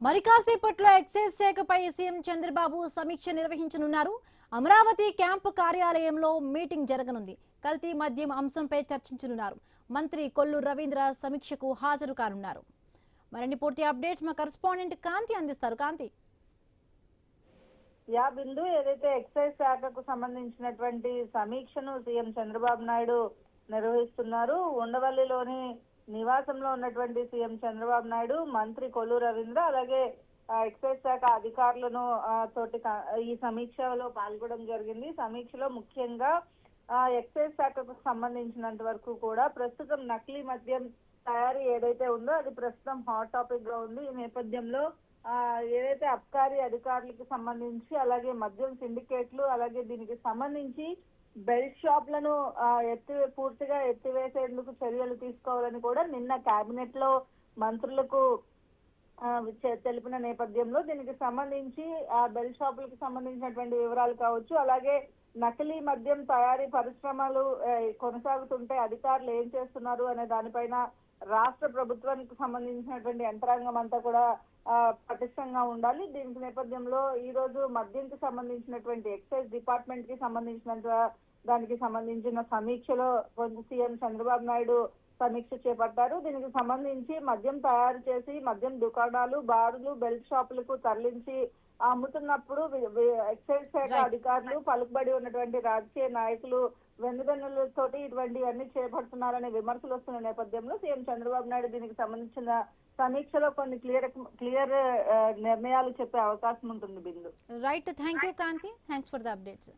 మరి కాసేపట్లో excise శాఖపై CM Chandrababu సమీక్ష నిర్వహించనున్నారు. అమరావతి క్యాంపు కార్యాలయంలో మీటింగ్ జరగనుంది. కల్తీ మద్యం అంశంపై చర్చించనున్నారు. మంత్రి కొల్లు రవీంద్ర సమీక్షకు హాజరు కానున్నారు. మరిన్ని పూర్తి అప్డేట్స్ మా కరెస్పాండెంట్ కాంతి అందిస్తారు. కాంతి. బిందు ఏదైతే ఎక్సైజ్ శాఖకు సంబంధించినటువంటి సమీక్షను సీఎం చంద్రబాబు నాయుడు నిర్వహిస్తున్నారు. ఉండవల్లిలోని నివాసంలో ఉన్నటువంటి సీఎం చంద్రబాబు నాయుడు మంత్రి కొల్లు రవీంద్ర అలాగే ఎక్సైజ్ శాఖ అధికారులను తోటి ఈ సమీక్షలో పాల్గొనడం జరిగింది. సమీక్షలో ముఖ్యంగా ఎక్సైజ్ శాఖకు సంబంధించినంత వరకు కూడా ప్రస్తుతం నకిలీ మద్యం తయారీ ఏదైతే ఉందో అది ప్రస్తుతం హాట్ టాపిక్ గా ఉంది. ఈ నేపథ్యంలో ఏదైతే అబ్కారీ అధికారులకు సంబంధించి అలాగే మద్యం సిండికేట్లు అలాగే దీనికి సంబంధించి బెల్ట్ షాప్లను పూర్తిగా ఎత్తివేసేందుకు చర్యలు తీసుకోవాలని కూడా నిన్న కేబినెట్ లో మంత్రులకు తెలిపిన నేపథ్యంలో దీనికి సంబంధించి ఆ బెల్ట్ షాపులకు సంబంధించినటువంటి వివరాలు కావచ్చు, అలాగే నకిలీ మద్యం తయారీ పరిశ్రమలు కొనసాగుతుంటే అధికారులు ఏం చేస్తున్నారు అనే దానిపైన రాష్ట్ర ప్రభుత్వానికి సంబంధించినటువంటి యంత్రాంగం అంతా కూడా పటిష్టంగా ఉండాలి. దీనికి నేపథ్యంలో ఈ రోజు మద్యంకి సంబంధించినటువంటి ఎక్సైజ్ డిపార్ట్మెంట్ కి సంబంధించినంత దానికి సంబంధించిన సమీక్షలో సీఎం చంద్రబాబు నాయుడు సమీక్ష చేపట్టారు. దీనికి సంబంధించి మద్యం తయారు చేసి మద్యం దుకాణాలు, బారులు, బెల్ట్ షాపులకు తరలించి అమ్ముతున్నప్పుడు ఎక్సైజ్ శాఖ అధికారులు పలుకుబడి ఉన్నటువంటి రాజకీయ నాయకులు వెన్నుదన్నులతోటి ఇటువంటివన్నీ చేపడుతున్నారనే విమర్శలు వస్తున్న నేపథ్యంలో సీఎం చంద్రబాబు నాయుడు దీనికి సంబంధించిన సమీక్షలో కొన్ని క్లియర్ నిర్ణయాలు చెప్పే అవకాశం ఉంటుంది. Bindu. Right, thank you Kanthi, thanks for the updates.